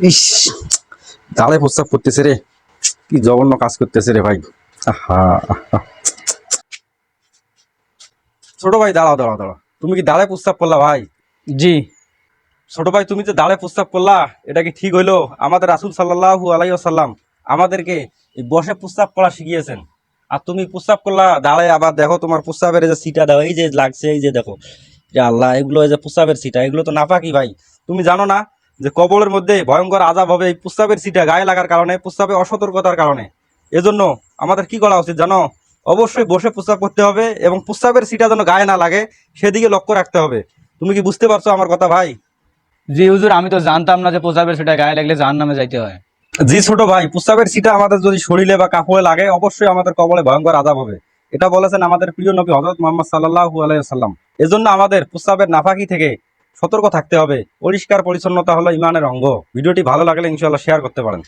ইস, দাঁড়ায় প্রস্তাব করতেছে রে, কি জঘন্য কাজ করতেছে রে ভাই। আহা আহা। ছোট ভাই দাঁড়াও দাঁড়াও দাঁড়াও, তুমি কি দাঁড়ায় প্রস্তাব করলা ভাই? জি। ছোট ভাই তুমি যে দাঁড়ায় প্রস্তাব করলা, এটা কি ঠিক হইলো? আমাদের রাসূল সাল্লাল্লাহু আলাইহি ওয়াসাল্লাম আমাদেরকে এই বসে প্রস্তাব করা শিখিয়েছেন, আর তুমি প্রস্তাব করলা দাঁড়ায়। আবার দেখো তোমার প্রস্তাবের এই যে সিটা দাও, এই যে লাগছে, এই যে দেখো, যে আল্লাহ, এগুলো এই যে প্রস্তাবের সিটা, এগুলো তো নাপাকি ভাই। তুমি জানো না যে কবরের মধ্যে ভয়ঙ্কর আযাব হবে এই প্রস্তাবের সিটা গায়ে লাগার কারণে, প্রস্তাবে অসতর্কতার কারণে। এজন্য আমাদের কি করা উচিত জানো? অবশ্যই বসে প্রস্তাব করতে হবে, এবং প্রস্তাবের সিটা যেন গায়ে না লাগে সেদিকে লক্ষ্য রাখতে হবে। তুমি কি বুঝতে পারছো আমার কথা ভাই? জি হুজুর, আমি তো জানতাম না যে প্রস্রাবের সেটা গায়ে লাগলে জাহান্নামে যাইতে হয়। জি ছোট ভাই, প্রস্তাবের সিটা আমাদের যদি শরীরে বা কাপড়ে লাগে, অবশ্যই আমাদের কবরে ভয়ঙ্কর আযাব হবে। এটা বলেছেন আমাদের প্রিয় নবী হযরত মুহাম্মদ সাল্লাল্লাহু আলাইহি ওয়াসাল্লাম। এজন্য আমাদের প্রস্তাবের নাপাকি থেকে সতর্ক থাকতে হবে। পরিষ্কার পরিচ্ছন্নতা হলো ঈমানের অঙ্গ। ভিডিওটি ভালো লাগলে ইনশাআল্লাহ শেয়ার করতে পারেন।